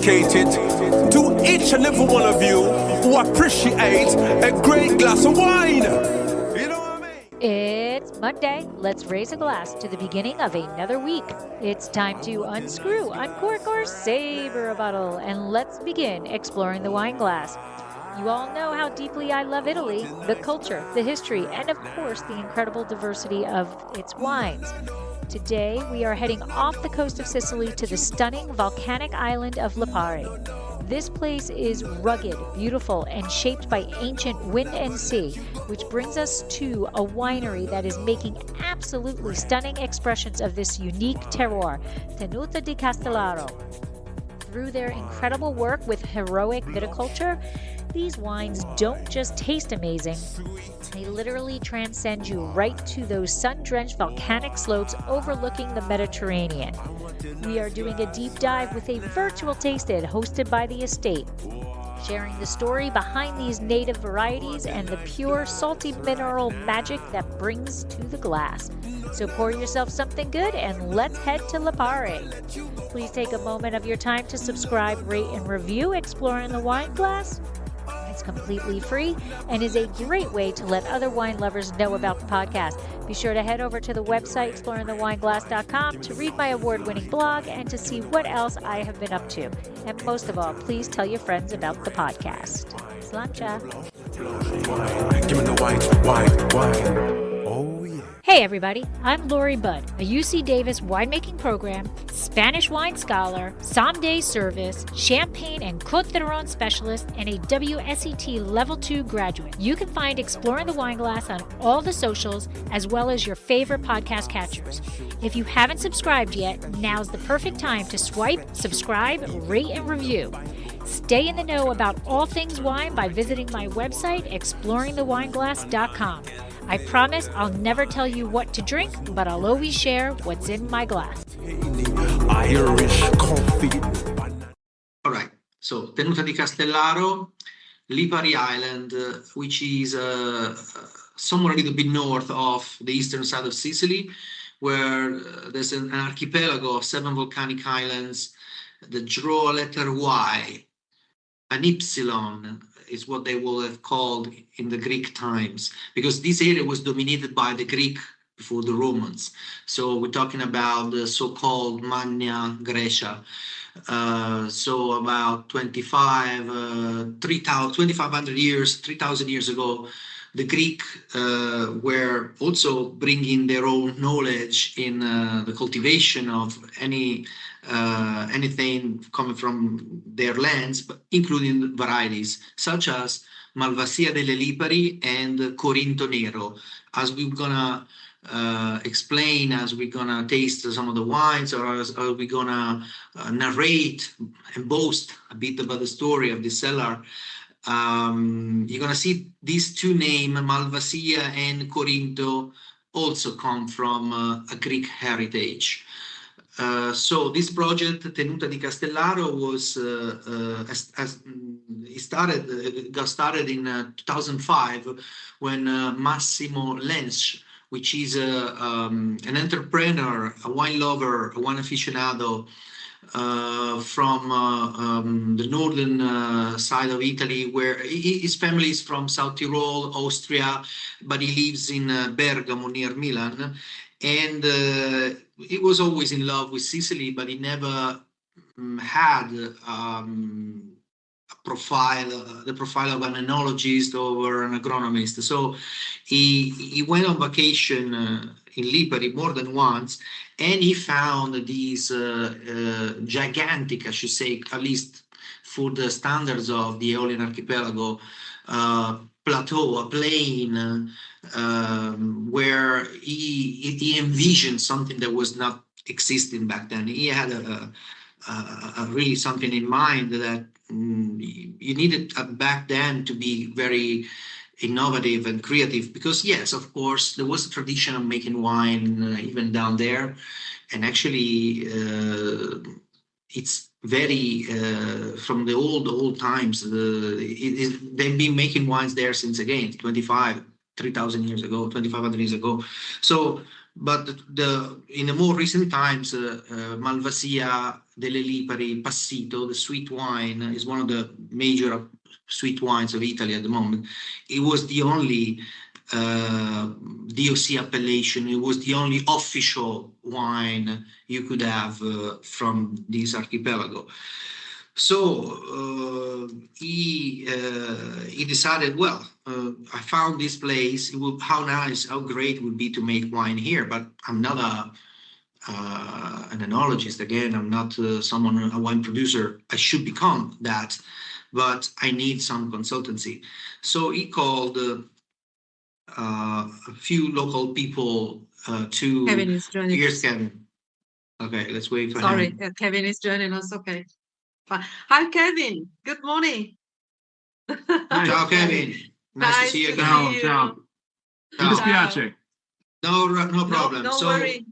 dedicated to each and every one of you who appreciate a great glass of wine. You know what I mean? It's Monday. Let's raise a glass to the beginning of another week. It's time to unscrew, uncork, or saber a bottle, and let's begin exploring the wine glass. You all know how deeply I love Italy, the culture, the history, and of course the incredible diversity of its wines. Today, we are heading off the coast of Sicily to the stunning volcanic island of Lipari. This place is rugged, beautiful, and shaped by ancient wind and sea, which brings us to a winery that is making absolutely stunning expressions of this unique terroir, Tenuta di Castellaro. Through their incredible work with heroic viticulture, these wines don't just taste amazing, they literally transcend you right to those sun-drenched volcanic slopes overlooking the Mediterranean. We are doing a deep dive with a virtual tasted hosted by the estate, sharing the story behind these native varieties and the pure, salty mineral magic that brings to the glass. So pour yourself something good and let's head to Lipari. Please take a moment of your time to subscribe, rate, and review Exploring the Wine Glass. It's completely free and is a great way to let other wine lovers know about the podcast. Be sure to head over to the website exploringthewineglass.com to read my award-winning blog and to see what else I have been up to. And most of all, please tell your friends about the podcast. Sláinte. Give me the white wine. Oh yeah. Hey everybody, I'm Lori Budd, a UC Davis winemaking program, Spanish wine scholar, sommelier service, champagne and Côte d'Aron specialist, and a WSET Level 2 graduate. You can find Exploring the Wine Glass on all the socials as well as your favorite podcast catchers. If you haven't subscribed yet, now's the perfect time to swipe, subscribe, rate, and review. Stay in the know about all things wine by visiting my website, exploringthewineglass.com. I promise I'll never tell you what to drink, but I'll always share what's in my glass. Irish coffee. All right, so Tenuta di Castellaro, Lipari Island, which is somewhere a little bit north of the eastern side of Sicily, where there's an archipelago of 7 volcanic islands that draw a letter Y. An epsilon is what they will have called in the Greek times, because this area was dominated by the Greek before the Romans. So we're talking about the so-called Magna Graecia. So about 2,500 years, 3,000 years ago, the Greek were also bringing their own knowledge in the cultivation of anything coming from their lands, but including varieties such as Malvasia delle Lipari and Corinto Nero. As we're gonna explain, as we're gonna taste some of the wines, or as we're gonna narrate and boast a bit about the story of the cellar, you're gonna see these two names, Malvasia and Corinto, also come from a Greek heritage. So this project, Tenuta di Castellaro, was got started in 2005 when Massimo Lensch, which is an entrepreneur, a wine lover, a wine aficionado from the northern side of Italy, where his family is from South Tyrol, Austria, but he lives in Bergamo near Milan. And he was always in love with Sicily, but he never had the profile of an enologist or an agronomist. So he went on vacation in Lipari more than once, and he found these gigantic, I should say, at least for the standards of the Aeolian archipelago, plateau, a plain, where he envisioned something that was not existing back then. He had a really something in mind that you needed back then to be very innovative and creative, because yes, of course, there was a tradition of making wine even down there, and actually it's very from the old times. They've been making wines there since, again, 3,000 years ago, 2,500 years ago. So But in the more recent times, Malvasia delle Lipari Passito, the sweet wine, is one of the major sweet wines of Italy at the moment. It was the only DOC appellation. It was the only official wine you could have from this archipelago. So he decided, well, I found this place. How nice, how great it would be to make wine here. But I'm not an enologist. Again, I'm not a wine producer. I should become that, but I need some consultancy. So he called a few local people to. Kevin is joining Here's us. Kevin. Okay, let's wait for Sorry, him. Kevin is joining us. Okay. Hi, Kevin. Good morning. Ciao, Kevin. Nice to see you again. see you. Ciao. Mi Ciao. dispiace. No problem. No So worry.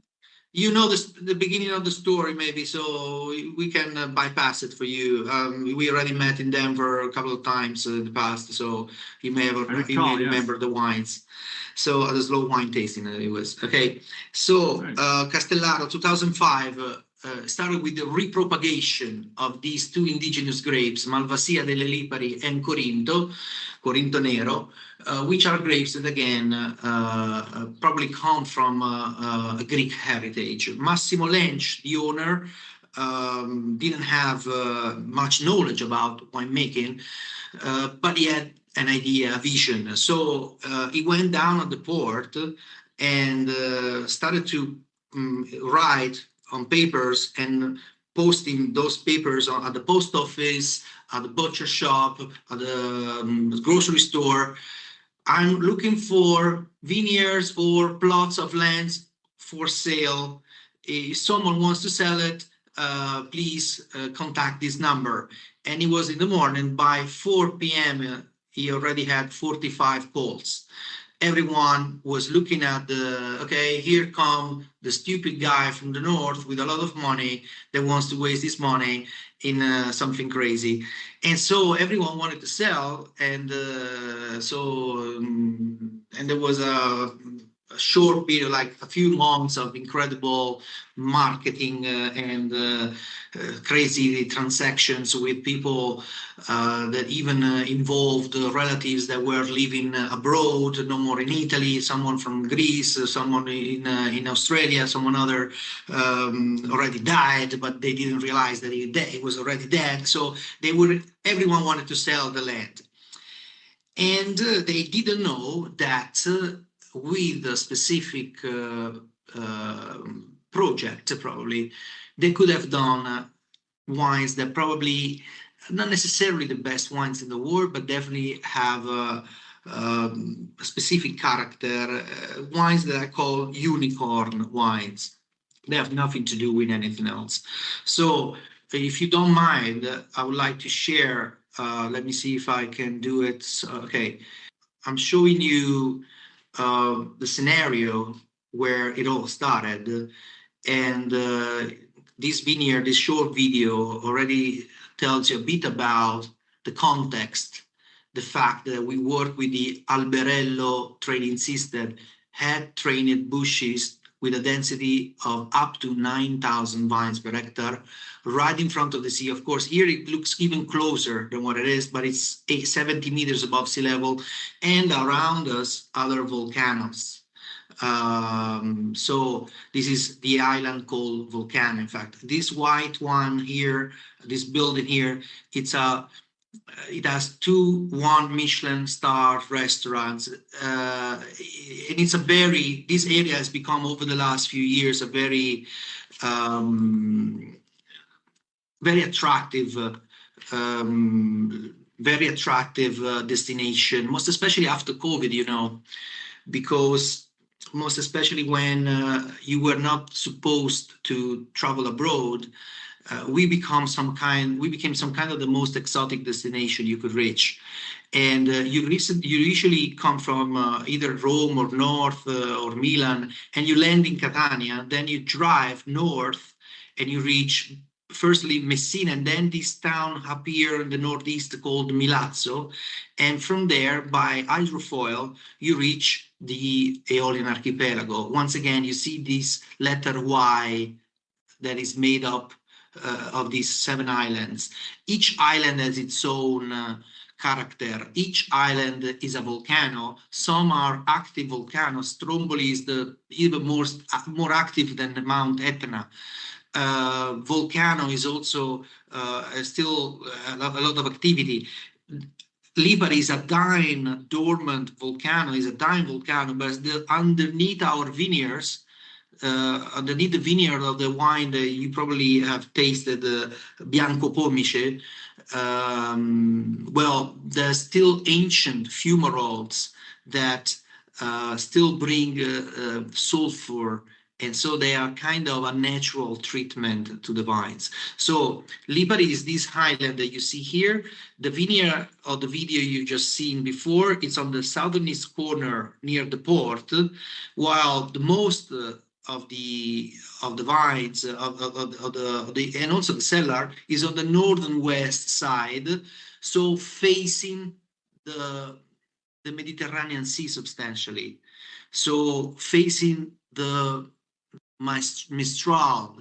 you know the beginning of the story maybe, so we can bypass it for you. We already met in Denver a couple of times in the past, so you may remember the wines. So the slow wine tasting it was. Okay, so Castellaro 2005 started with the repropagation of these two indigenous grapes, Malvasia delle Lipari and Corinto Nero, which are grapes that again probably come from a Greek heritage. Massimo Lench, the owner, didn't have much knowledge about winemaking, but he had an idea, a vision. So he went down on the port and started to write on papers and posting those papers at the post office, at the butcher shop, at the grocery store. I'm looking for vineyards or plots of lands for sale. If someone wants to sell it, please contact this number. And it was in the morning. By 4 p.m., he already had 45 calls. Everyone was looking at okay, here come the stupid guy from the north with a lot of money that wants to waste his money in something crazy. And so everyone wanted to sell. And and there was a short period, like a few months of incredible marketing and crazy transactions with people that even involved relatives that were living abroad, no more in Italy, someone from Greece, someone in Australia, someone other already died, but they didn't realize that he was already dead. So everyone wanted to sell the land. And they didn't know that with a specific project, probably, they could have done wines that probably not necessarily the best wines in the world, but definitely have a specific character, wines that I call unicorn wines. They have nothing to do with anything else. So if you don't mind, I would like to share, let me see if I can do it. So, okay, I'm showing you the scenario where it all started, and this vineyard, this short video already tells you a bit about the context, the fact that we work with the Alberello training system, head trained bushes with a density of up to 9,000 vines per hectare, right in front of the sea. Of course, here it looks even closer than what it is, but it's 70 meters above sea level, and around us, other volcanoes. So this is the island called Volcano. In fact, this white one here, this building here, it has 1 Michelin star restaurants, and it's this area has become over the last few years a very attractive destination, most especially after COVID, because most especially when you were not supposed to travel abroad, we became some kind of the most exotic destination you could reach. And you usually come from either Rome or north or Milan, and you land in Catania, then you drive north and you reach firstly Messina, and then this town up here in the northeast called Milazzo. And from there, by hydrofoil, you reach the Aeolian archipelago. Once again, you see this letter Y that is made up of these 7 islands. Each island has its own character. Each island is a volcano. Some are active volcanoes. Stromboli is the even more active than Mount Etna. Volcano is also still a lot of activity. Lipari is a dying, dormant volcano, but underneath our vineyards, underneath the vineyard of the wine that you probably have tasted, Bianco Pomice, well, there's still ancient fumaroles that still bring sulfur, and so they are kind of a natural treatment to the vines. So Lipari is this highland that you see here. The vineyard of the video you just seen before, it's on the southernmost corner near the port, while the most of the vines and also the cellar is on the northern west side, so facing the Mediterranean Sea substantially, so facing the Maestrale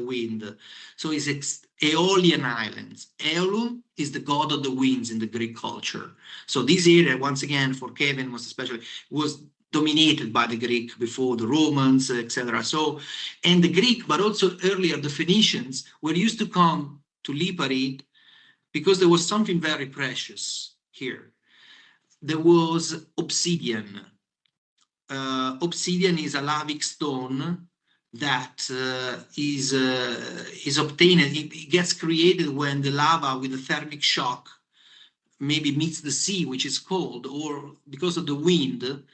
wind. So it's Aeolian Islands. Aeolum is the god of the winds in the Greek culture. So this area, once again, for Kevin most especially, was dominated by the Greek before the Romans, etc. So, and the Greek, but also earlier the Phoenicians were used to come to Lipari because there was something very precious here. There was obsidian. Obsidian is a lavic stone that is obtained. It gets created when the lava, with a thermic shock, maybe meets the sea, which is cold, or because of the wind,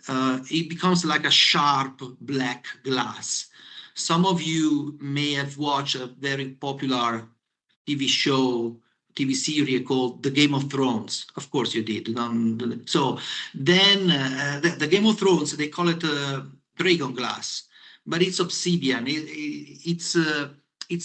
it becomes like a sharp black glass. Some of you may have watched a very popular TV series called The Game of Thrones. Of course you did. So then the Game of Thrones, they call it dragon glass, but it's obsidian. It's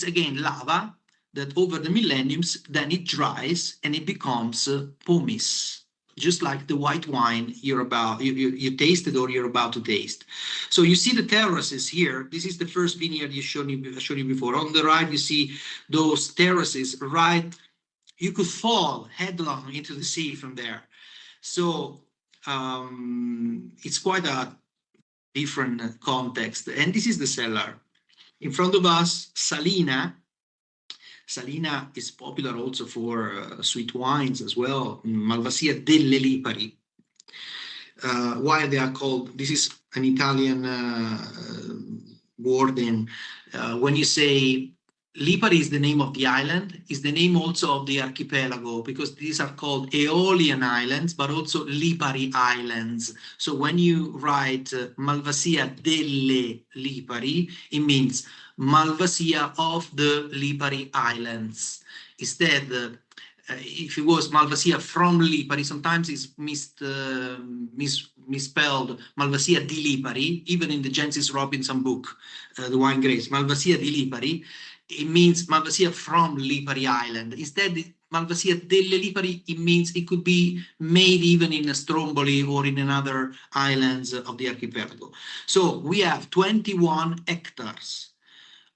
again lava that over the millenniums, then it dries and it becomes pomace, just like the white wine you tasted or you're about to taste. So you see the terraces here. This is the first vineyard I showed you before. On the right, you see those terraces, right? You could fall headlong into the sea from there. So it's quite a different context. And this is the cellar. In front of us, Salina. Salina is popular also for sweet wines as well. Malvasia delle Lipari. Why they are called, this is an Italian wording. When you say Lipari is the name of the island, is the name also of the archipelago, because these are called Aeolian Islands, but also Lipari Islands. So when you write Malvasia delle Lipari, it means Malvasia of the Lipari Islands. Instead, if it was Malvasia from Lipari, sometimes it's misspelled Malvasia di Lipari, even in the Jensis Robinson book, The Wine Grapes, Malvasia di Lipari. It means Malvasia from Lipari Island. Instead, Malvasia delle Lipari, it means it could be made even in Stromboli or in another islands of the archipelago. So we have 21 hectares,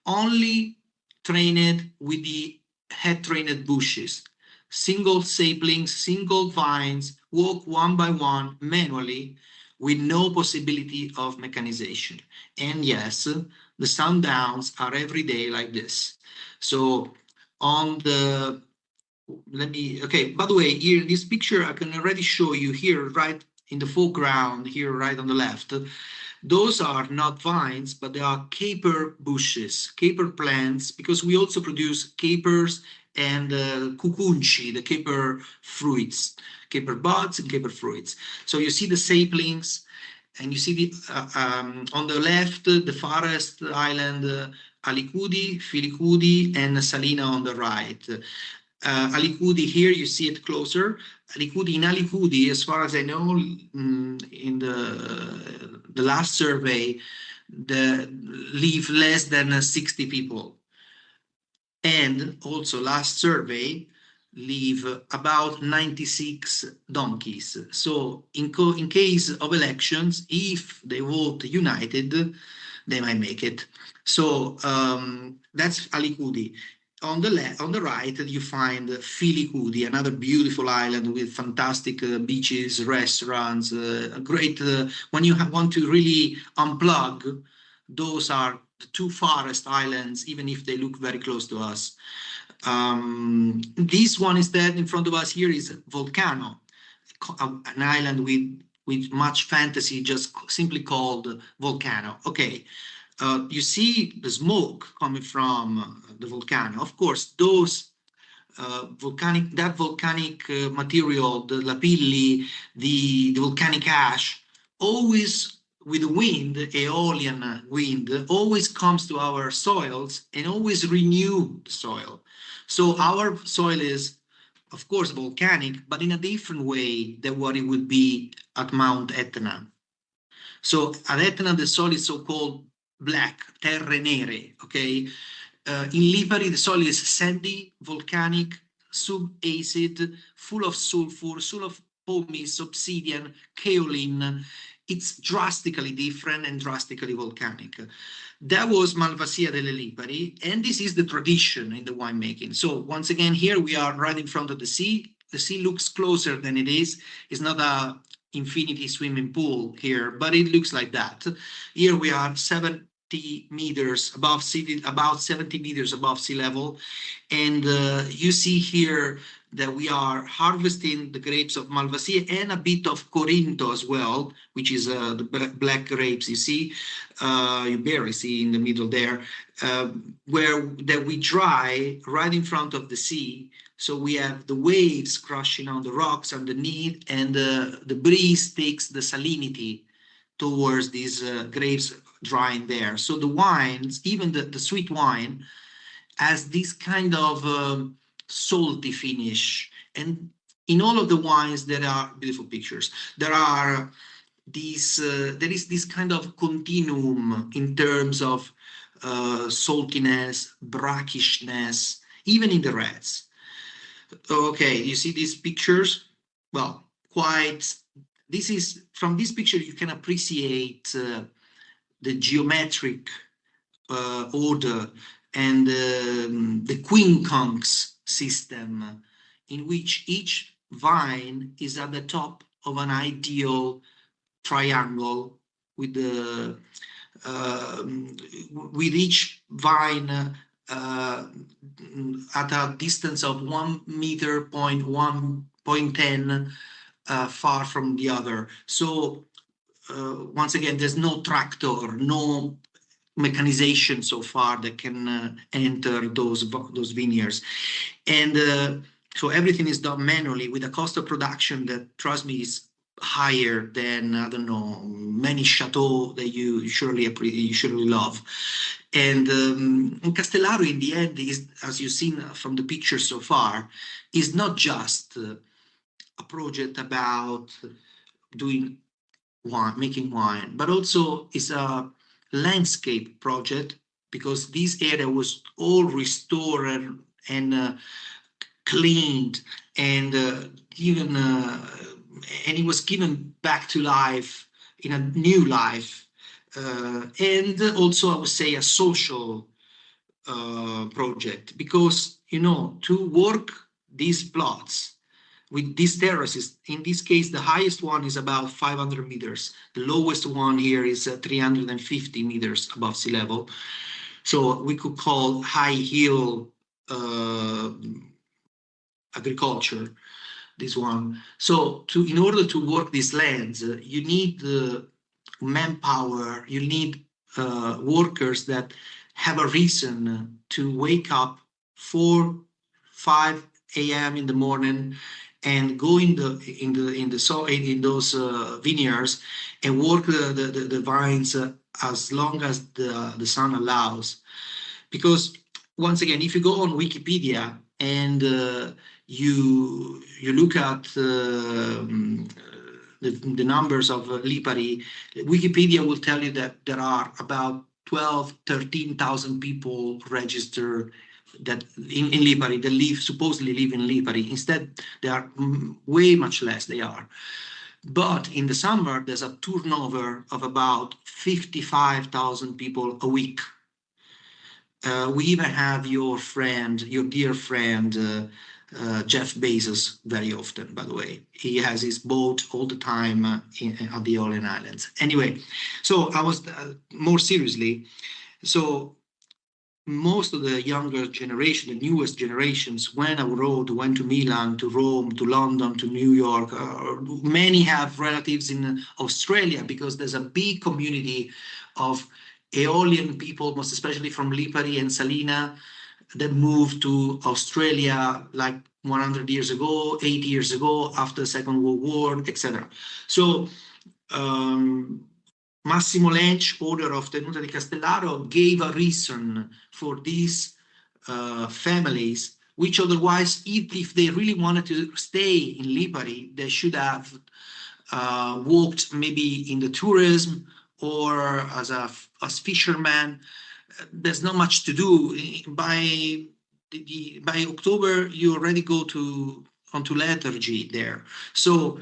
only trained with the head-trained bushes, single saplings, single vines, walk one by one manually with no possibility of mechanization. And yes, the sundowns are every day like this. So on the, okay, by the way, here in this picture, I can already show you here, right in the foreground, here, right on the left, those are not vines, but they are caper bushes, caper plants, because we also produce capers and cucunci, the caper fruits, caper buds and caper fruits. So you see the saplings, and you see the on the left, the forest island, Alicudi, Filicudi, and Salina on the right. Alicudi here, you see it closer. Alicudi, in Alicudi, as far as I know, in the last survey, live less than 60 people. And also last survey leave about 96 donkeys. So in case of elections, if they vote united, they might make it. So that's Alicudi. On the right, you find Filicudi, another beautiful island with fantastic beaches, restaurants, great. When you want to really unplug, those are the two farthest islands, even if they look very close to us. This one instead in front of us here is Volcano, an island with much fantasy, just simply called Volcano. Okay, you see the smoke coming from the volcano. Of course, those volcanic material, the lapilli, the volcanic ash, always with the wind, aeolian wind, always comes to our soils and always renew the soil. So our soil is, of course, volcanic, but in a different way than what it would be at Mount Etna. So at Etna, the soil is so-called black, terre nere, okay? In Lipari, the soil is sandy, volcanic, sub-acid, full of sulfur, full of pumice, obsidian, kaolin. It's drastically different and drastically volcanic. That was Malvasia delle Lipari, and this is the tradition in the winemaking. So once again, here we are right in front of the sea. The sea looks closer than it is. It's not a infinity swimming pool here, but it looks like that. Here we are 70 meters above sea, about 70 meters above sea level. And you see here that we are harvesting the grapes of Malvasia and a bit of Corinto as well, which is the black grapes you see, you barely see in the middle there, where that we dry right in front of the sea. So we have the waves crashing on the rocks underneath, and the breeze takes the salinity towards these grapes drying there. So the wines, even the sweet wine, has this kind of salty finish. And in all of the wines, there are beautiful pictures. There are these, there is this kind of continuum in terms of saltiness, brackishness, even in the reds. Okay, you see these pictures? Well, this is, from this picture, you can appreciate the geometric order and the quincunx system, in which each vine is at the top of an ideal triangle with the with each vine at a distance of 1 meter, 1.10 far from the other. So once again, there's no tractor, no mechanization so far that can enter those vineyards. And so everything is done manually with a cost of production that, trust me, is higher than, I don't know, many chateaux that you surely love. And Castellaro, in the end, is, as you've seen from the pictures so far, is not just a project about doing wine, making wine, but also is a landscape project, because this area was all restored and cleaned and given, and it was given back to life in a new life. And also, I would say, a social project, because, you know, to work these plots with these terraces, in this case, the highest one is about 500 meters. The lowest one here is 350 meters above sea level. So we could call high hill agriculture, this one. So in order to work these lands, you need manpower, you need workers that have a reason to wake up 4, 5 a.m. in the morning and go in those vineyards and work the vines as long as the sun allows. Because once again, if you go on Wikipedia and you look at the numbers of Lipari, Wikipedia will tell you that there are about 13,000 people registered that in Lipari, that supposedly live in Lipari. Instead, they are way much less. They are. But in the summer, there's a turnover of about 55,000 people a week. We even have your dear friend, Jeff Bezos, very often, by the way. He has his boat all the time at the Aeolian Islands. Anyway, so I was more seriously, so most of the younger generation, the newest generations, went abroad, went to Milan, to Rome, to London, to New York. Many have relatives in Australia because there's a big community of Aeolian people, most especially from Lipari and Salina, that moved to Australia like 100 years ago, 80 years ago, after the Second World War, etc. So Massimo Lench, owner of Tenuta di Castellaro, gave a reason for these families, which otherwise, if they really wanted to stay in Lipari, they should have worked maybe in the tourism or as fishermen. There's not much to do. By October, you already go onto lethargy there. So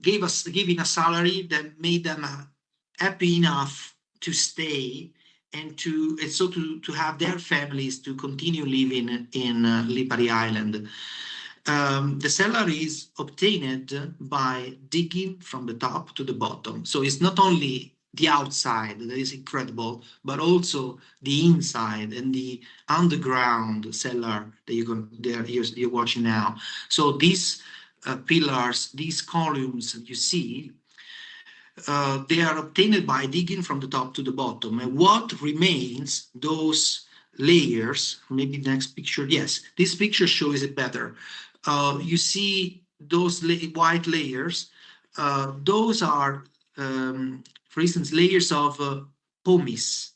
giving a salary that made them happy enough to stay and to have their families to continue living in Lipari Island. The cellar is obtained by digging from the top to the bottom. So it's not only the outside that is incredible, but also the inside and the underground cellar that you're watching now. So these pillars, these columns that you see, they are obtained by digging from the top to the bottom. And what remains, those layers, maybe next picture, yes, this picture shows it better. You see those white layers, those are, for instance, layers of pumice.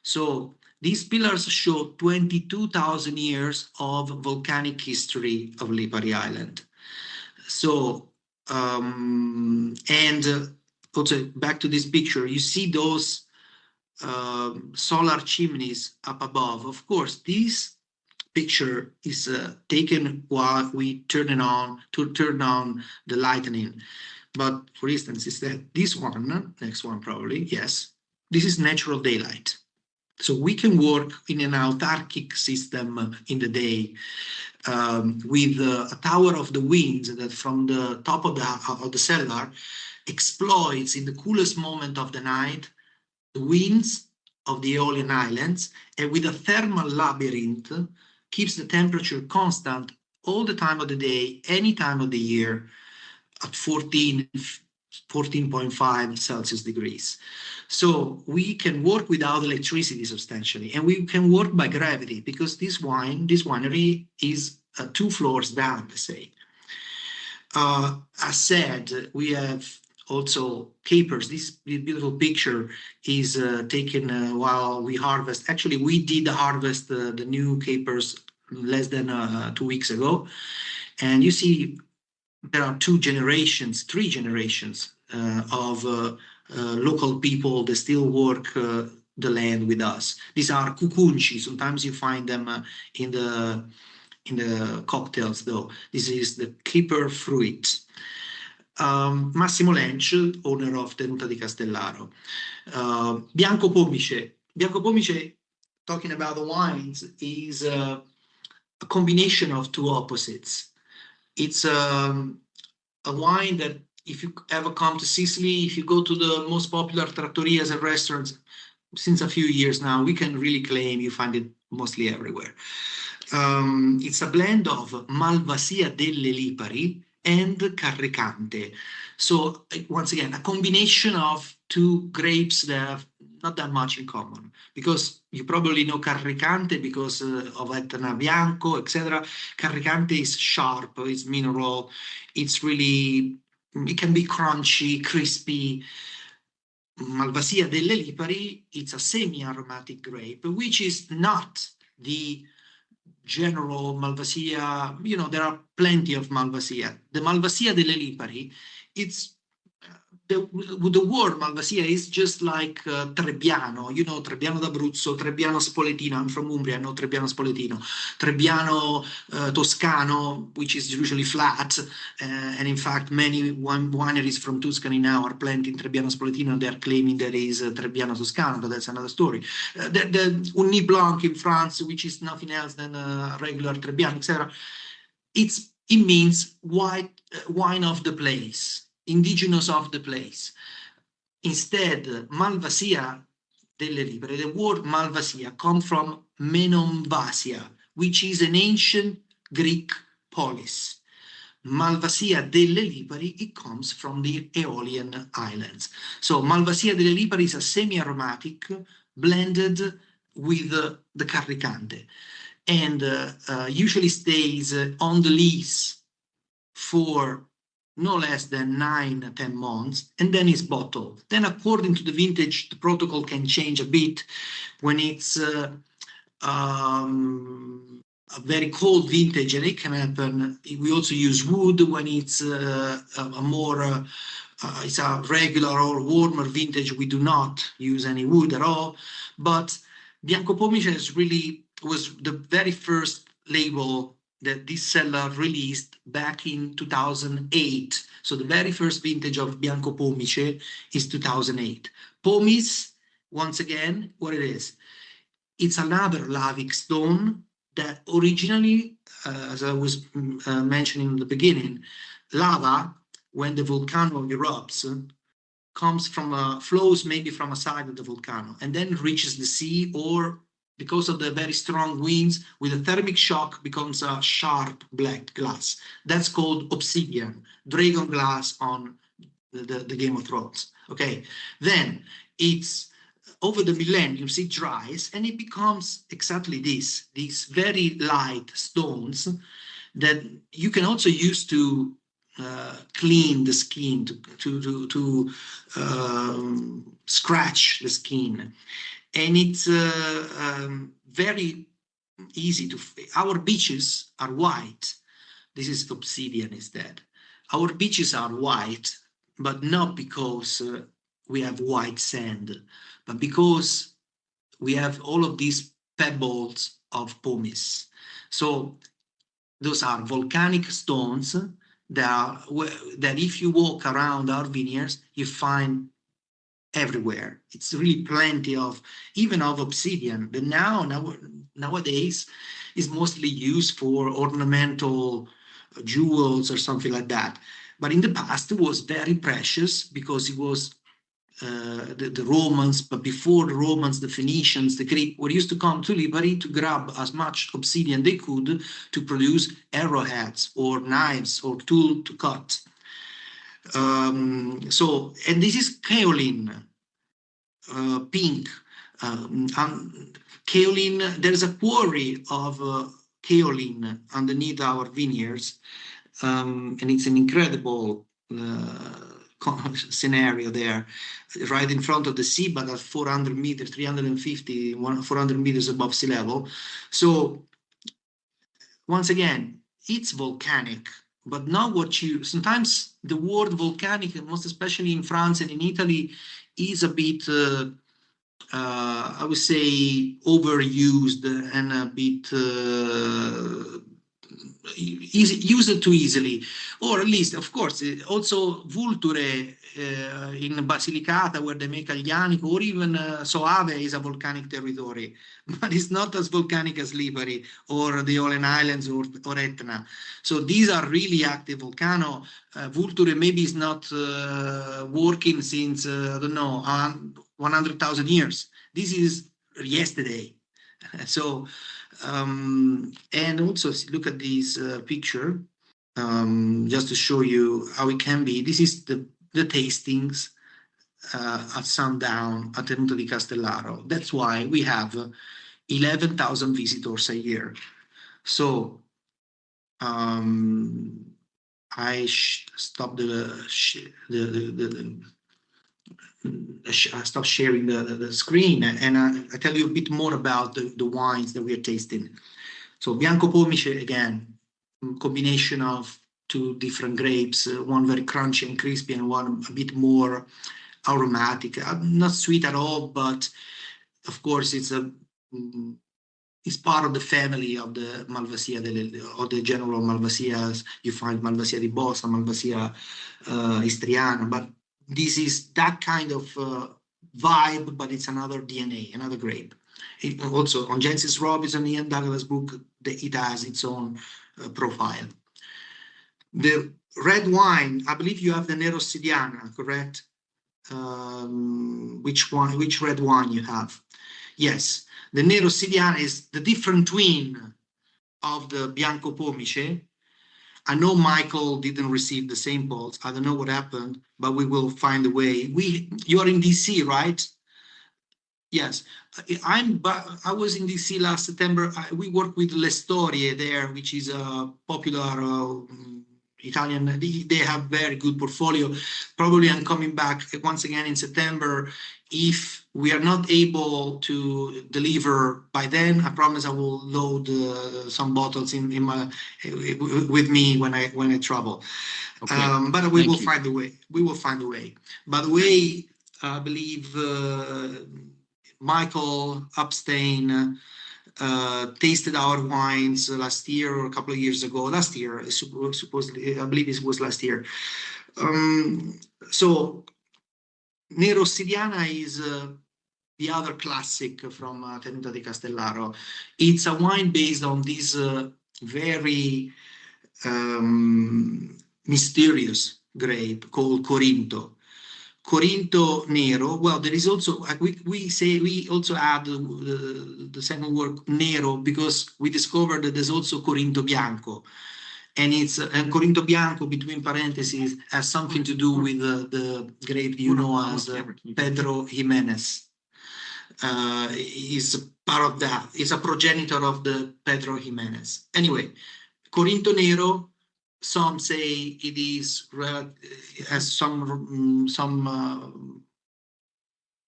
So these pillars show 22,000 years of volcanic history of Lipari Island. So, also back to this picture, you see those solar chimneys up above. Of course, this picture is taken while we turn on the lightning. But for instance, is that this one, next one probably, yes, this is natural daylight. So we can work in an autarkic system in the day with a tower of the winds that from the top of the cellar exploits in the coolest moment of the night the winds of the Aeolian Islands, and with a thermal labyrinth keeps the temperature constant all the time of the day, any time of the year, at 14.5 Celsius degrees. So we can work without electricity substantially, and we can work by gravity because this winery is 2 floors down, let's say. As said, we have also capers. This beautiful picture is taken while we harvest. Actually, we did harvest the new capers less than 2 weeks ago. And you see there are 3 generations of local people that still work the land with us. These are cucunci. Sometimes you find them in the cocktails, though. This is the caper fruit. Massimo Lench, owner of Tenuta di Castellaro. Bianco Pomice. Bianco Pomice, talking about the wines, is a combination of 2 opposites. It's a wine that if you ever come to Sicily, if you go to the most popular trattorias and restaurants since a few years now, we can really claim you find it mostly everywhere. It's a blend of Malvasia delle Lipari and Carricante. So once again, a combination of 2 grapes that have not that much in common, because you probably know Carricante because of Etna Bianco, etc. Carricante is sharp, it's mineral, it can be crunchy, crispy. Malvasia delle Lipari, it's a semi-aromatic grape, which is not the general Malvasia. There are plenty of Malvasia. The Malvasia delle Lipari, the word Malvasia is just like Trebbiano, you know, Trebbiano d'Abruzzo, Trebbiano Spoletino. I'm from Umbria, I know Trebbiano Spoletino. Trebbiano Toscano, which is usually flat. And in fact, many wineries from Tuscany now are planting Trebbiano Spoletino. They are claiming that is Trebbiano Toscano, but that's another story. The Uni Blanc in France, which is nothing else than regular Trebbiano, etc. It means wine of the place, indigenous of the place. Instead, Malvasia delle Lipari, the word Malvasia comes from Menomvasia, which is an ancient Greek polis. Malvasia delle Lipari, it comes from the Aeolian Islands. So Malvasia delle Lipari is a semi-aromatic blended with the Carricante, and usually stays on the lees for no less than 9-10 months, and then is bottled. Then according to the vintage, the protocol can change a bit. When it's a very cold vintage, and it can happen, we also use wood. When it's it's a regular or warmer vintage, we do not use any wood at all. But Bianco Pomice was the very first label that this seller released back in 2008. So the very first vintage of Bianco Pomice is 2008. Pomis, once again, what it is? It's another lavic stone that originally, as I was mentioning in the beginning, lava, when the volcano erupts, comes from flows maybe from a side of the volcano and then reaches the sea, or because of the very strong winds, with a thermic shock, becomes a sharp black glass. That's called obsidian, dragon glass on the Game of Thrones. Okay, then it's over the millenniums, it dries and it becomes exactly these very light stones that you can also use to clean the skin, to scratch the skin. And it's very easy to. Our beaches are white. This is obsidian instead. Our beaches are white, but not because we have white sand, but because we have all of these pebbles of pumice. So those are volcanic stones that if you walk around our vineyards, you find everywhere. It's really plenty of, even of obsidian, but nowadays is mostly used for ornamental jewels or something like that. But in the past it was very precious because it was the Romans, but before the Romans, the Phoenicians, the Greek were used to come to Lipari to grab as much obsidian they could to produce arrowheads or knives or tool to cut. And this is kaolin, pink. Kaolin, there's a quarry of kaolin underneath our vineyards, and it's an incredible scenario there, right in front of the sea, but at 400 meters, 350, 400 meters above sea level. So once again, it's volcanic, but not what you, sometimes the word volcanic, most especially in France and in Italy, is a bit, I would say, overused and a bit used too easily, or at least, of course, also Vulture in Basilicata, where they make Aglianico, or even Soave is a volcanic territory, but it's not as volcanic as Lipari or the Aeolian Islands or Etna. So these are really active volcano. Vulture maybe is not working since, I don't know, 100,000 years. This is yesterday. So, and also look at this picture, just to show you how it can be. This is the tastings at sundown at Tenuta di Castellaro. That's why we have 11,000 visitors a year. So I stopped I stopped sharing the screen, and I tell you a bit more about the wines that we are tasting. So Bianco Pomice, again, combination of two different grapes, one very crunchy and crispy and one a bit more aromatic, not sweet at all, but of course it's part of the family of the Malvasia, or the general Malvasias. You find Malvasia di Bossa, Malvasia Istriana, but this is that kind of vibe, but it's another DNA, another grape. Also on Jensis Robinson, Ian Douglas' book, it has its own profile. The red wine, I believe you have the Nero Sidiana, correct? Which red wine you have? Yes, the Nero Sidiana is the different twin of the Bianco Pomice. I know Michael didn't receive the samples. I don't know what happened, but we will find a way. You are in DC, right? Yes, I was in DC last September. We worked with Le Storie there, which is a popular Italian. They have very good portfolio. Probably I'm coming back once again in September. If we are not able to deliver by then, I promise I will load some bottles with me when I travel. Okay. But we will find a way. We will find a way. By the way, I believe Michael Upstein tasted our wines last year or a couple of years ago. Last year, supposedly, I believe it was last year. So Nero Sidiana is the other classic from Tenuta di Castellaro. It's a wine based on this very mysterious grape called Corinto. Corinto Nero. Well, there is also we also add the second word Nero because we discovered that there's also Corinto Bianco, and Corinto Bianco between parentheses has something to do with the grape you know as Pedro Jimenez. Is part of that. It's a progenitor of the Pedro Jimenez. Anyway, Corinto Nero. Some say it is has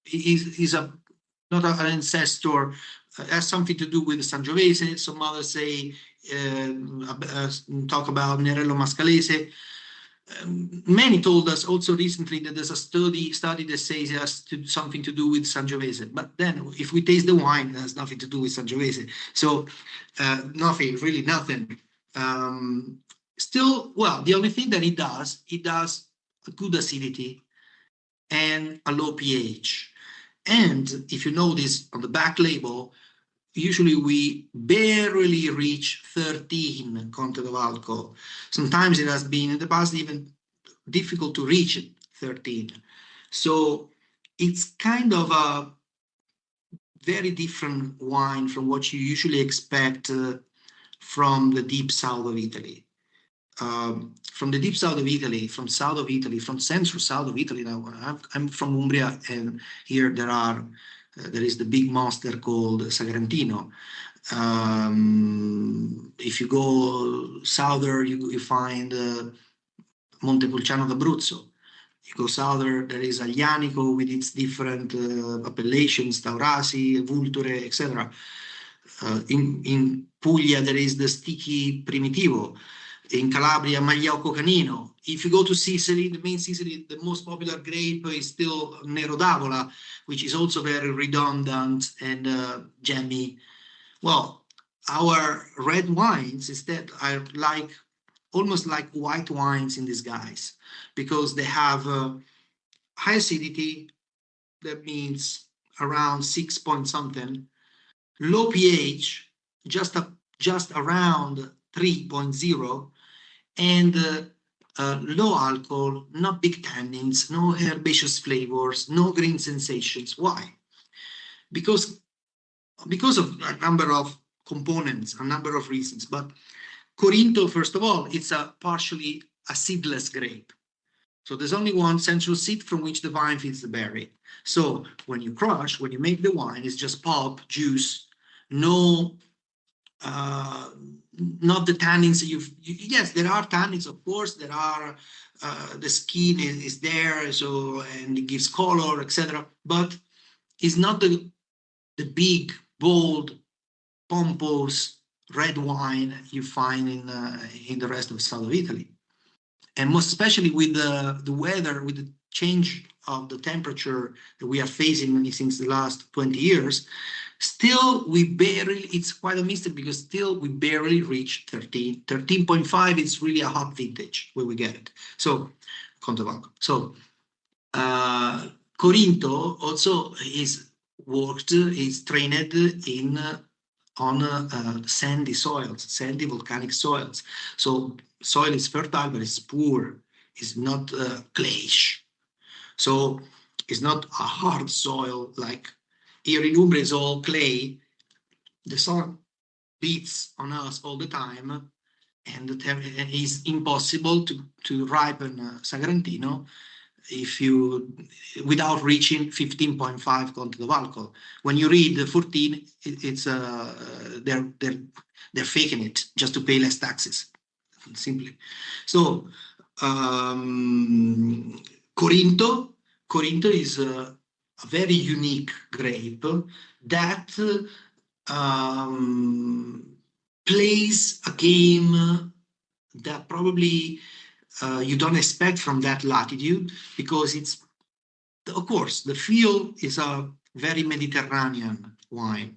is not an ancestor, has something to do with Sangiovese. Some others say talk about Nerello Mascalese. Many told us also recently that there's a study that says it has something to do with Sangiovese. But then, if we taste the wine, it has nothing to do with Sangiovese. So nothing, really nothing. Still, well, the only thing that it does a good acidity and a low pH. And if you notice on the back label, usually we barely reach 13 content of alcohol. Sometimes it has been in the past even difficult to reach 13. So it's kind of a very different wine from what you usually expect from the deep south of Italy. From the deep south of Italy, from central south of Italy. Now, I'm from Umbria, and here there is the big monster called Sagrantino. If you go southern, you find Montepulciano d'Abruzzo. You go southern, there is Aglianico with its different appellations, Taurasi, Vulture, etc. In Puglia, there is the Stichi Primitivo. In Calabria, Magliocco Canino. If you go to Sicily, the main Sicily, the most popular grape is still Nero d'Avola, which is also very redundant and jammy. Well, our red wines instead are almost like white wines in disguise, because they have high acidity. That means around 6 point something, low pH, just around 3.0, and low alcohol, not big tannins, no herbaceous flavors, no green sensations. Why? Because of a number of components, a number of reasons. But Corinto, first of all, it's a partially seedless grape. So there's only one central seed from which the vine feeds the berry. So when you make the wine, it's just pulp, juice, no not the tannins. Yes, there are tannins, of course. There are the skin is there, so, and it gives color, etc. But it's not the big, bold, pompous red wine you find in the rest of south of Italy. and most especially with the weather, with the change of the temperature that we are facing since the last 20 years, still we barely, it's quite a mistake because still we barely reach 13. 13.5 is really a hot vintage where we get it. So, Conte. So, Corinto also is trained in on sandy soils, sandy volcanic soils. So soil is fertile, but it's poor. It's not clayish. So it's not a hard soil like here in Umbria is all clay. The sun beats on us all the time, and it's impossible to ripen Sagrantino if you without reaching 15.5 Conte do Valco. When you read the 14, it's they're faking it just to pay less taxes, simply. So Corinto is a very unique grape that plays a game that probably you don't expect from that latitude, because it's, of course, the feel is a very Mediterranean wine,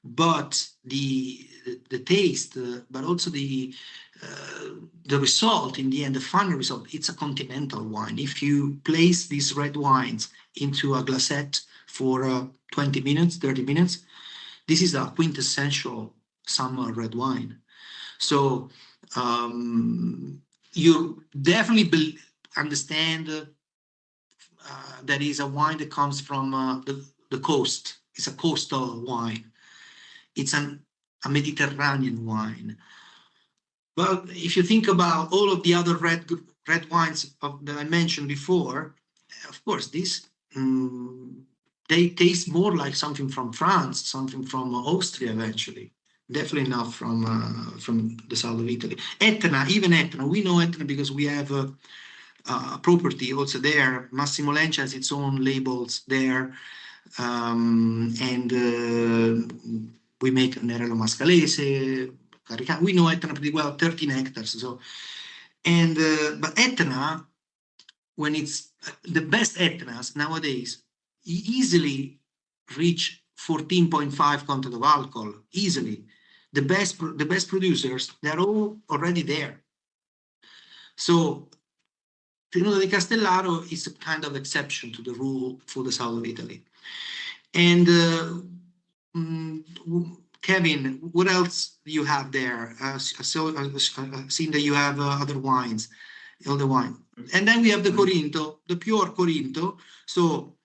but the taste, but also the result in the end, the final result, it's a continental wine. If you place these red wines into a glassette for 20 minutes, 30 minutes, this is a quintessential summer red wine. So you definitely understand that is a wine that comes from the coast. It's a coastal wine. It's a Mediterranean wine. But if you think about all of the other red wines that I mentioned before, of course, this they taste more like something from France, something from Austria eventually. Definitely not from the south of Italy. Etna, even Etna, we know Etna because we have a property also there. Massimo Lenci has its own labels there, and we make Nerello Mascalese, Caricano. We know Etna pretty well, 13 hectares. So, and but Etna, when it's the best Etnas nowadays, easily reach 14.5 Conte do Valco, easily. The best producers, they're all already there. So Tenuta di Castellaro is a kind of exception to the rule for the south of Italy. And Kevin, what else do you have there? So I've seen that you have other wines, other wine. And then we have the Corinto, the pure Corinto. So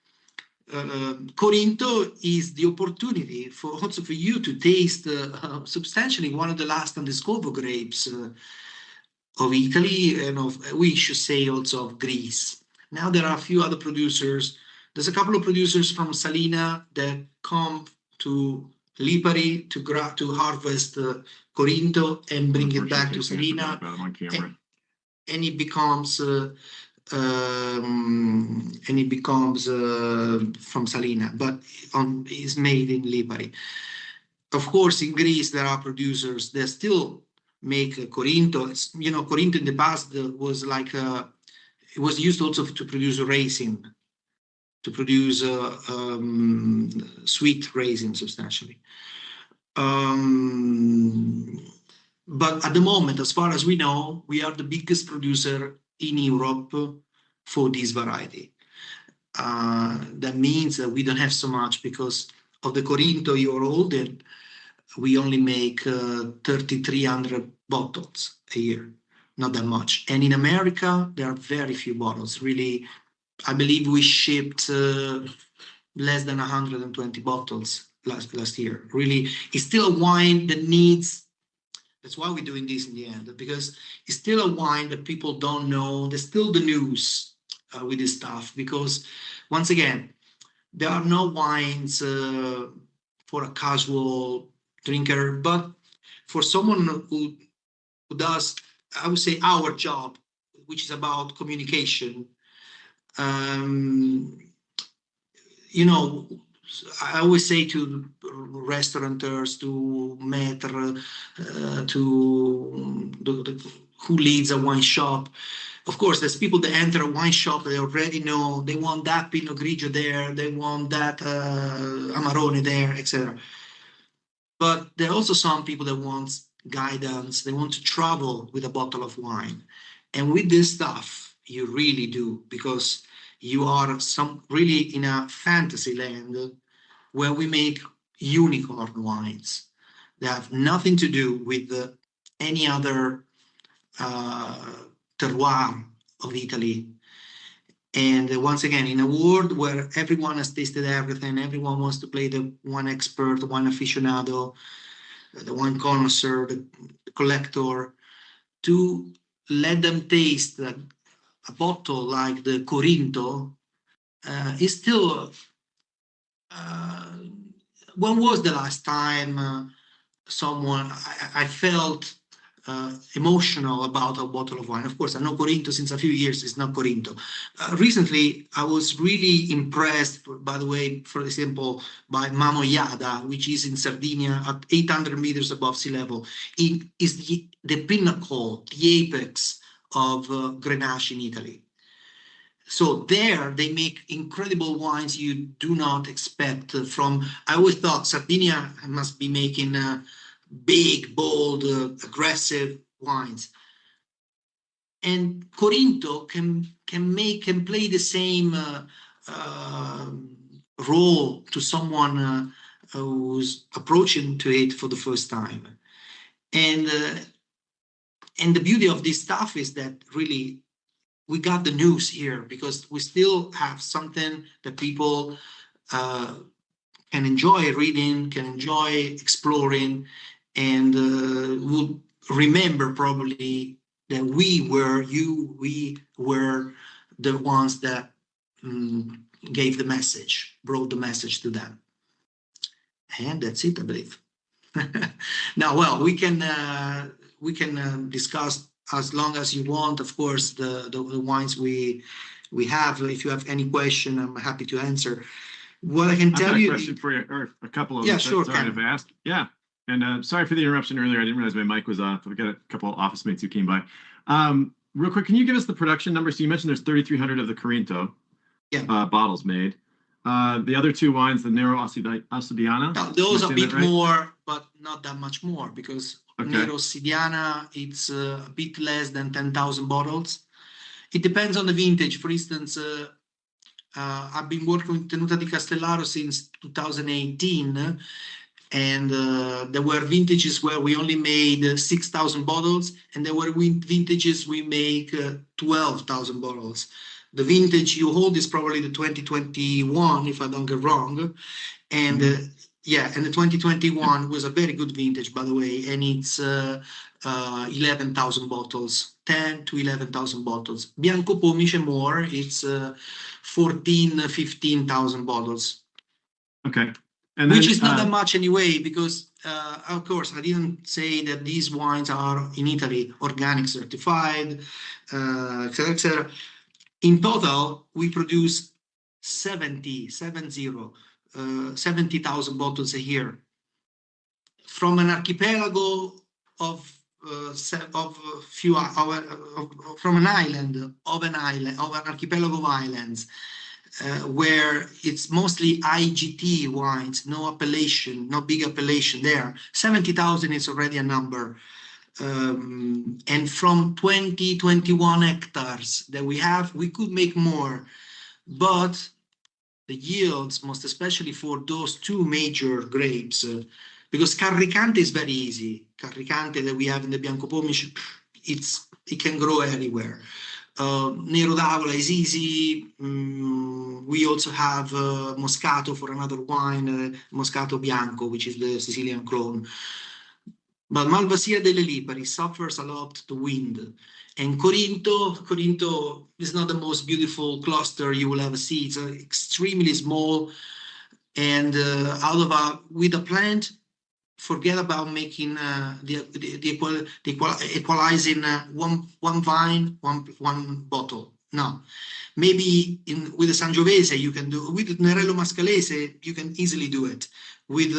Corinto is the opportunity for also for you to taste substantially one of the last undiscovered grapes of Italy, and of, we should say, also of Greece. Now there are a few other producers. There's a couple of producers from Salina that come to Lipari to harvest Corinto and bring it back to Salina, and it becomes from Salina, but is made in Lipari. Of course, in Greece there are producers that still make Corinto. You know, Corinto in the past was like it was used also to produce raisin, to produce sweet raisin substantially. But at the moment, as far as we know, we are the biggest producer in Europe for this variety. That means that we don't have so much, because of the Corinto year old, and we only make 3,300 bottles a year, not that much. And in America, there are very few bottles. Really, I believe we shipped less than 120 bottles last year. Really, it's still a wine that needs. That's why we're doing this in the end, because it's still a wine that people don't know. There's still the news with this stuff, because once again, there are no wines for a casual drinker, but for someone who does, I would say, our job, which is about communication. You know, I always say to restaurateurs, to maître, to who leads a wine shop, of course, there's people that enter a wine shop, they already know they want that Pinot Grigio there, they want that Amarone there, etc. But there are also some people that want guidance, they want to travel with a bottle of wine. And with this stuff, you really do, because you are really in a fantasy land where we make unicorn wines that have nothing to do with any other terroir of Italy. And once again, in a world where everyone has tasted everything, everyone wants to play the wine expert, the wine aficionado, the wine connoisseur, the collector, to let them taste a bottle like the Corinto is still. When was the last time I felt emotional about a bottle of wine? Of course, I know Corinto since a few years. It's not Corinto. Recently, I was really impressed, by the way, for example, by Mamoiada, which is in Sardinia at 800 meters above sea level. It is the pinnacle, the apex of Grenache in Italy. So there they make incredible wines you do not expect from. I always thought Sardinia must be making big, bold, aggressive wines. And Corinto can play the same role to someone who's approaching to it for the first time. And the beauty of this stuff is that really we got the news here, because we still have something that people can enjoy reading, can enjoy exploring, and will remember probably that we were the ones that gave the message, brought the message to them. And that's it, I believe. Now, well, we can discuss as long as you want, of course, the wines we have. If you have any question, I'm happy to answer. What I can tell you. I've got a question for you, or a couple of them. Yeah, sure. Sorry, I've asked. Yeah, and sorry for the interruption earlier. I didn't realize my mic was off. I've got a couple of office mates who came by. Real quick, can you give us the production number? So you mentioned there's 3,300 of the Corinto bottles made. The other two wines, the Nero Ossidiana. Now, those are a bit more, but not that much more, because Nero Ossidiana, it's a bit less than 10,000 bottles. It depends on the vintage. For instance, I've been working with Tenuta di Castellaro since 2018, and there were vintages where we only made 6,000 bottles, and there were vintages we make 12,000 bottles. The vintage you hold is probably the 2021, if I don't get wrong, and and the 2021 was a very good vintage, by the way, and it's 11,000 bottles, 10 to 11,000 bottles. Bianco Pomice more, it's 15,000 bottles. Okay. And then, which is not that much anyway, because of course I didn't say that these wines are in Italy organic certified, etc., etc. In total, we produce 70,000 bottles a year from an archipelago of an archipelago of islands, where it's mostly IGT wines, no appellation, no big appellation there. 70,000 is already a number. And from 21 hectares that we have, we could make more, but the yields, most especially for those two major grapes, because Carricante is very easy. Carricante that we have in the Bianco Pomice, it can grow anywhere. Nero d'Avola is easy. We also have Moscato for another wine, Moscato Bianco, which is the Sicilian clone. But Malvasia delle Lipari suffers a lot to wind. And Corinto is not the most beautiful cluster you will ever see. It's extremely small. And with a plant, forget about making equalizing one vine, one bottle. No. Maybe with the Sangiovese you can do, with Nerello Mascalese you can easily do it. With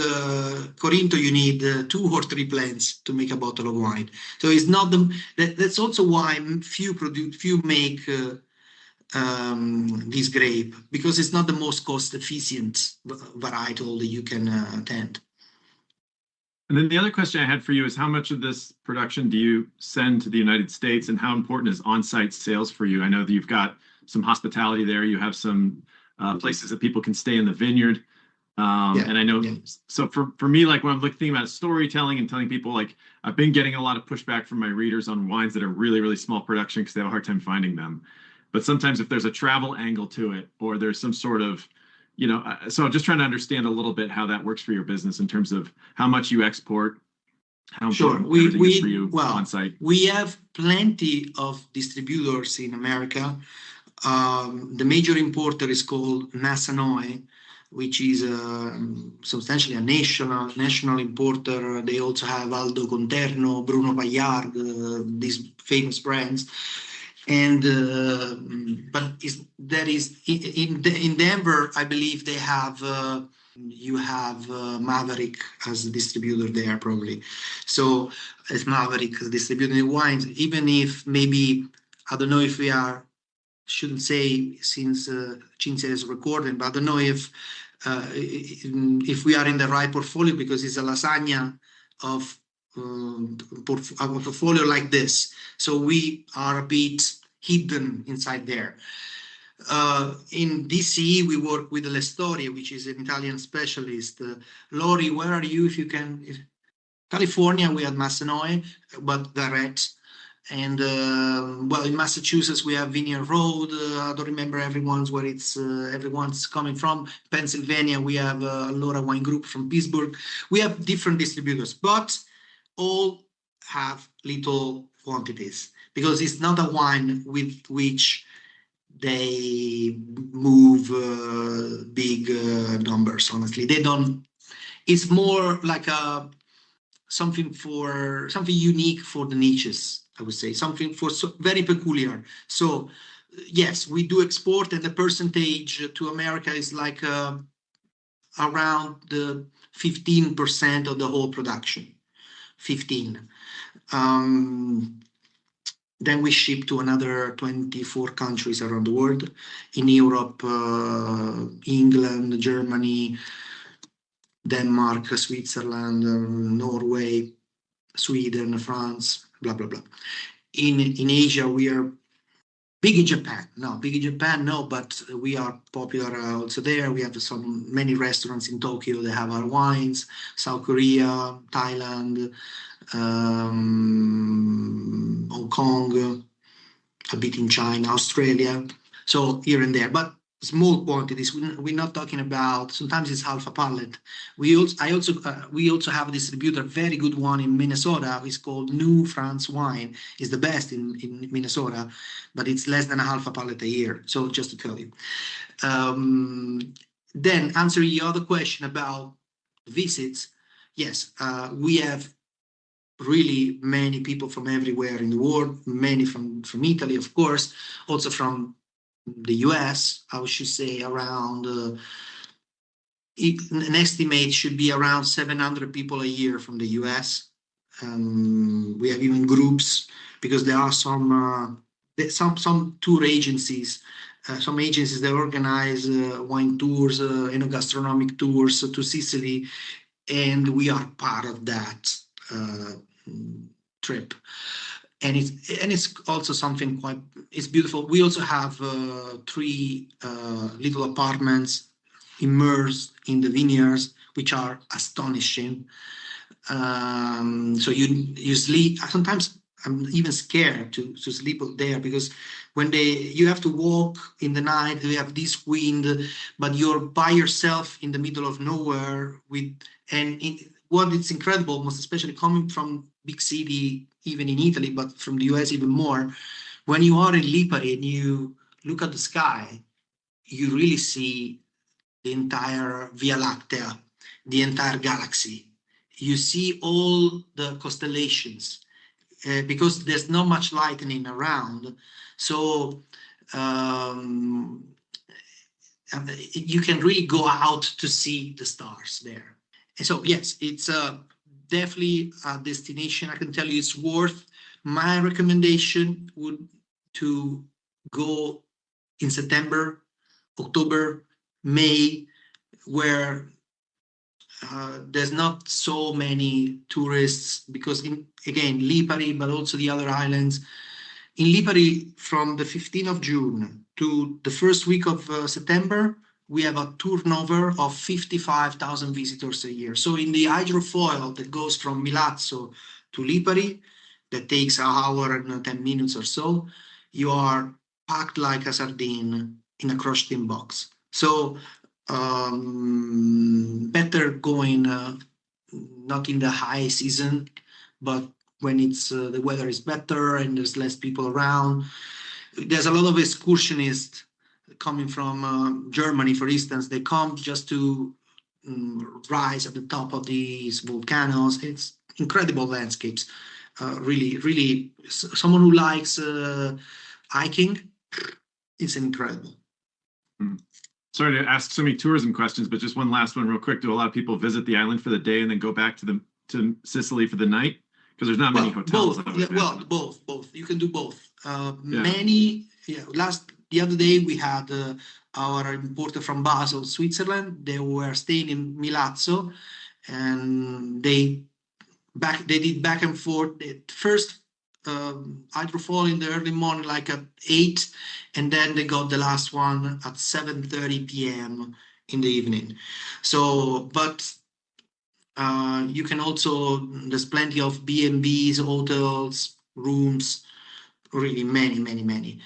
Corinto you need 2 or 3 plants to make a bottle of wine. So it's not that's also why few make this grape, because it's not the most cost efficient varietal that you can attend. And then the other question I had for you is, how much of this production do you send to the United States, and how important is on-site sales for you? I know that you've got some hospitality there. You have some places that people can stay in the vineyard. And I know, so for me, like when I'm thinking about storytelling and telling people, like I've been getting a lot of pushback from my readers on wines that are really, really small production because they have a hard time finding them. But sometimes if there's a travel angle to it, or there's some sort of, so I'm just trying to understand a little bit how that works for your business in terms of how much you export, how important everything is for you on site. We have plenty of distributors in America. The major importer is called Nassanoy, which is substantially a national importer. They also have Aldo Conterno, Bruno Paillard, these famous brands. And but there is in Denver, I believe they have you have Maverick as a distributor there probably. So as Maverick distributing the wines, even if maybe, I don't know if we shouldn't say since Cinzia is recording, but I don't know if we are in the right portfolio, because it's a lasagna of a portfolio like this. So we are a bit hidden inside there. In DC, we work with Lestoria, which is an Italian specialist. Lori, where are you? If you can, California, we have Massenoy, but direct. And in Massachusetts we have Vineyard Road. I don't remember everyone's coming from. Pennsylvania we have Laura Wine Group from Pittsburgh. We have different distributors, but all have little quantities, because it's not a wine with which they move big numbers. Honestly, they don't. It's more like something unique for the niches, I would say, something very peculiar. So yes, we do export, and the percentage to America is like around the 15% of the whole production. 15. Then we ship to another 24 countries around the world. In Europe, England, Germany, Denmark, Switzerland, Norway, Sweden, France, blah, blah, blah. In Asia, we are big in Japan. No, but we are popular also there. We have many restaurants in Tokyo that have our wines. South Korea, Thailand, Hong Kong, a bit in China, Australia. So here and there, but small quantities. We're not talking about. Sometimes it's half a pallet. We also have a distributor, very good one in Minnesota. It's called New France Wine. It's the best in Minnesota, but it's less than a half a pallet a year. So just to tell you. Then answering your other question about visits. Yes, we have really many people from everywhere in the world. Many from Italy, of course, also from the US. I should say around an estimate should be around 700 people a year from the US. We have even groups, because there are some tour agencies, some agencies that organize wine tours, gastronomic tours to Sicily, and we are part of that trip. And it's also something it's beautiful. We also have 3 little apartments immersed in the vineyards, which are astonishing. So you sleep. Sometimes I'm even scared to sleep there, because when you have to walk in the night, you have this wind, but you're by yourself in the middle of nowhere what it's incredible, most especially coming from big city, even in Italy, but from the US even more, when you are in Lipari and you look at the sky, you really see the entire Via Lactea, the entire galaxy. You see all the constellations, because there's not much lightning around. So you can really go out to see the stars there. And so, yes, it's definitely a destination. I can tell you it's worth. My recommendation would to go in September, October, May, where there's not so many tourists, because again, Lipari, but also the other islands. In Lipari, from the 15th of June to the first week of September, we have a turnover of 55,000 visitors a year. So in the hydrofoil that goes from Milazzo to Lipari, that takes an hour and 10 minutes or so, you are packed like a sardine in a crushed in box. So better going not in the high season, but when it's the weather is better and there's less people around. There's a lot of excursionists coming from Germany, for instance. They come just to rise at the top of these volcanoes. It's incredible landscapes. Really, someone who likes hiking, it's incredible. Sorry to ask so many tourism questions, but just one last one real quick. Do a lot of people visit the island for the day and then go back to Sicily for the night? Because there's not many hotels. Both. You can do both. Many. The other day we had our importer from Basel, Switzerland. They were staying in Milazzo, and they did back and forth. The first hydrofall in the early morning, like at 8, and then they got the last one at 7:30 p.m. in the evening. So, but you can also, there's plenty of B&Bs, hotels, rooms, really many.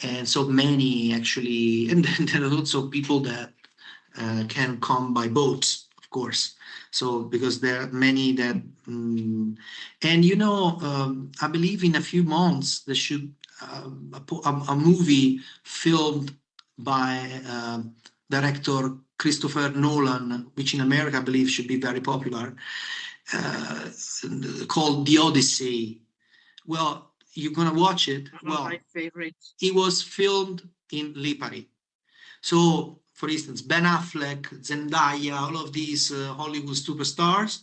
And so many actually, and then there are also people that can come by boats, of course. So because there are many that, and I believe in a few months there should a movie filmed by director Christopher Nolan, which in America I believe should be very popular, called The Odyssey. Well, you're gonna watch it. One of my favorites. It was filmed in Lipari. So, for instance, Ben Affleck, Zendaya, all of these Hollywood superstars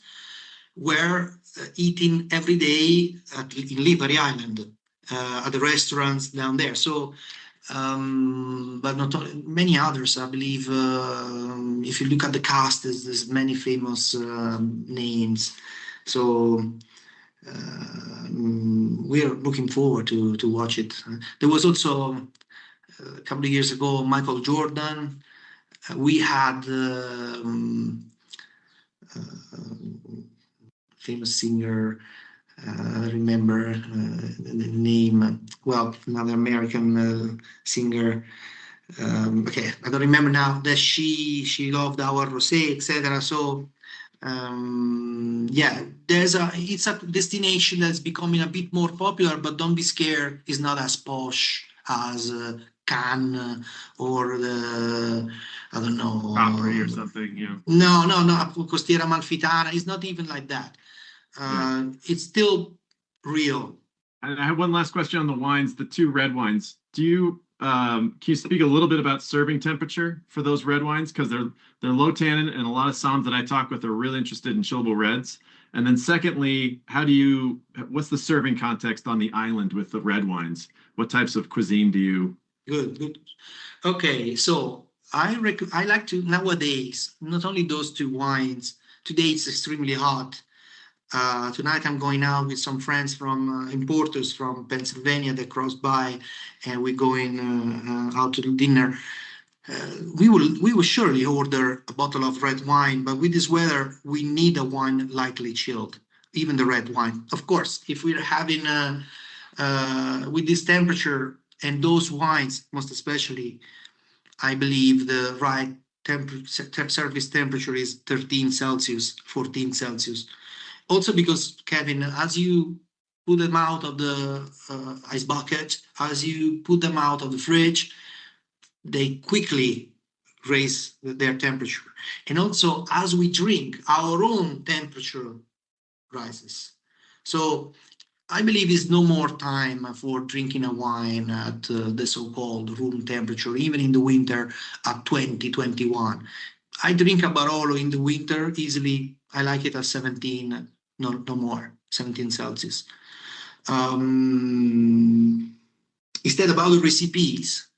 were eating every day in Lipari Island at the restaurants down there. So, but not many others, I believe. If you look at the cast, there's many famous names. So we're looking forward to watch it. There was also a couple of years ago Michael Jordan. We had famous singer. I remember the name. Well, another American singer. Okay, I don't remember now. That she loved our rosé, etc. So it's a destination that's becoming a bit more popular, but don't be scared. It's not as posh as Cannes or I don't know, Capri or something. Yeah. No, Costiera Amalfitana. It's not even like that. It's still real. And I have one last question on the wines, the 2 red wines. Do you can you speak a little bit about serving temperature for those red wines? Because they're low tannin, and a lot of somms that I talk with are really interested in chillable reds. And then secondly, what's the serving context on the island with the red wines? What types of cuisine do you? Good. Okay, so I like to nowadays, not only those 2 wines. Today it's extremely hot. Tonight I'm going out with some friends from importers from Pennsylvania that cross by, and we're going out to dinner. We will surely order a bottle of red wine, but with this weather, we need a wine lightly chilled, even the red wine. Of course, if we're having with this temperature and those wines, most especially, I believe the right service temperature is 13 Celsius, 14 Celsius. Also because, Kevin, as you put them out of the ice bucket, as you put them out of the fridge, they quickly raise their temperature. And also, as we drink, our own temperature rises. So I believe it's no more time for drinking a wine at the so-called room temperature, even in the winter at 20, 21. I drink a Barolo in the winter easily. I like it at 17, no more, 17 Celsius. Instead about the recipes,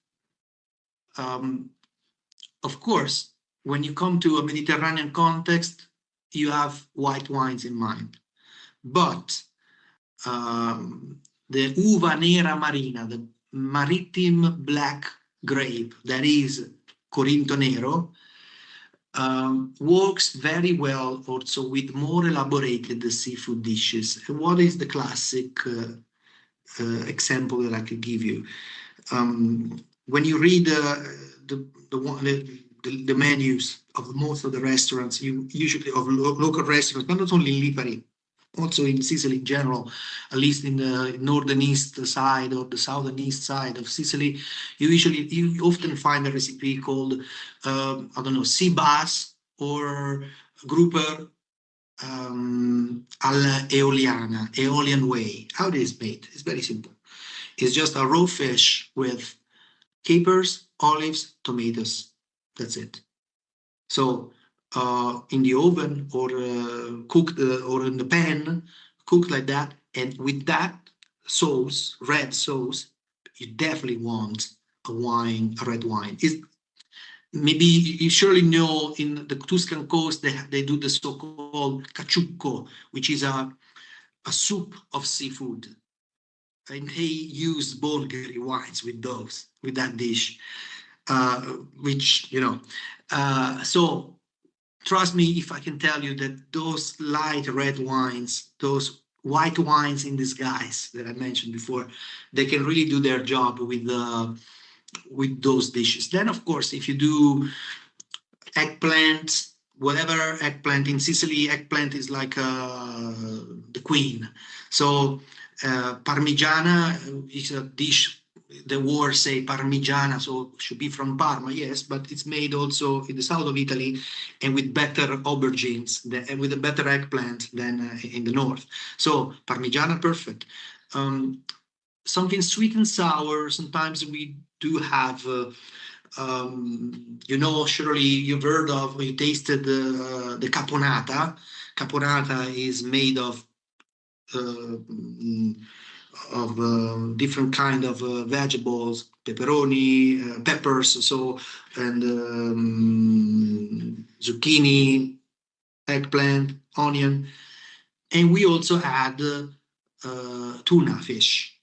of course, when you come to a Mediterranean context, you have white wines in mind. But the uva nera marina, the maritime black grape, that is Corinto Nero, works very well also with more elaborated seafood dishes. What is the classic example that I could give you? When you read the menus of most of the restaurants, usually of local restaurants, but not only in Lipari, also in Sicily in general, at least in the northern east side or the southern east side of Sicily, you often find a recipe called I don't know, sea bass or grouper alla eoliana, Aeolian way. How it is made? It's very simple. It's just a raw fish with capers, olives, tomatoes. That's it. So in the oven or cooked or in the pan, cooked like that. And with that sauce, red sauce, you definitely want a red wine. Maybe you surely know in the Tuscan coast, they do the so-called caciucco, which is a soup of seafood. And they use Bulgari wines with that dish, which, so trust me if I can tell you that those light red wines, those white wines in disguise that I mentioned before, they can really do their job with those dishes. Then, of course, if you do eggplant, whatever eggplant in Sicily, eggplant is like the queen. So Parmigiana is a dish. The words say Parmigiana, so it should be from Parma, yes, but it's made also in the south of Italy and with better aubergines and with a better eggplant than in the north. So Parmigiana, perfect. Something sweet and sour. Sometimes we do have, surely you've heard of, you tasted the caponata. Caponata is made of different kind of vegetables, pepperoni, peppers, and zucchini, eggplant, onion, and we also add tuna fish.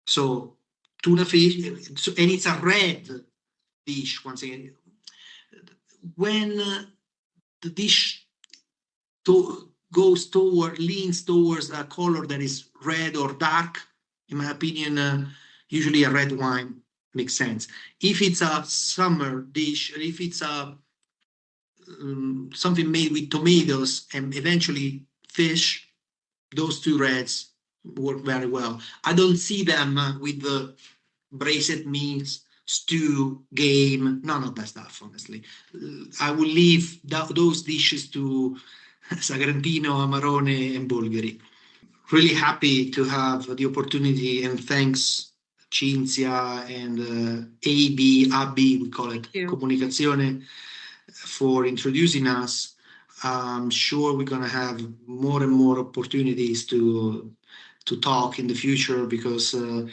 So tuna fish, and it's a red dish. Once again, when the dish leans towards a color that is red or dark, in my opinion, usually a red wine makes sense. If it's a summer dish, or if it's something made with tomatoes and eventually fish, those two reds work very well. I don't see them with the braised meats, stew, game, none of that stuff, honestly. I will leave those dishes to Sagrantino, Amarone, and Bulgari. Really happy to have the opportunity, and thanks Cinzia and AB, we call it, Comunicazione, for introducing us. I'm sure we're going to have more and more opportunities to talk in the future, because the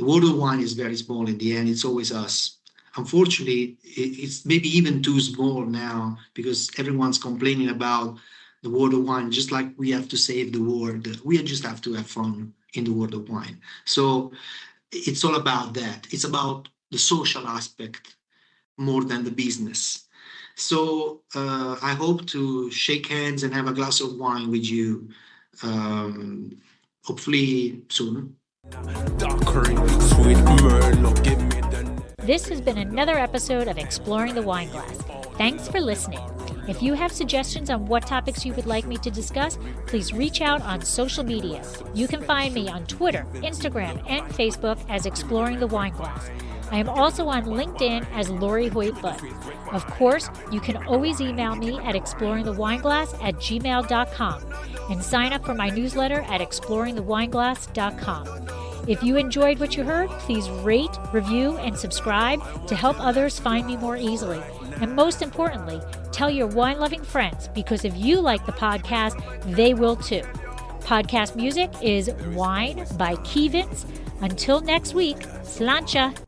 world of wine is very small in the end. It's always us. Unfortunately, it's maybe even too small now, because everyone's complaining about the world of wine, just like we have to save the world. We just have to have fun in the world of wine. So it's all about that. It's about the social aspect more than the business. So I hope to shake hands and have a glass of wine with you, hopefully soon. This has been another episode of Exploring the Wine Glass. Thanks for listening. If you have suggestions on what topics you would like me to discuss, please reach out on social media. You can find me on Twitter, Instagram, and Facebook as Exploring the Wine Glass. I am also on LinkedIn as Lori Hoyt-Budd. Of course, you can always email me at exploringthewineglass@gmail.com. and sign up for my newsletter at exploringthewineglass.com. If you enjoyed what you heard, please rate, review, and subscribe to help others find me more easily. And most importantly, tell your wine-loving friends, because if you like the podcast, they will too. Podcast music is Wine by Kevins. Until next week, slancha!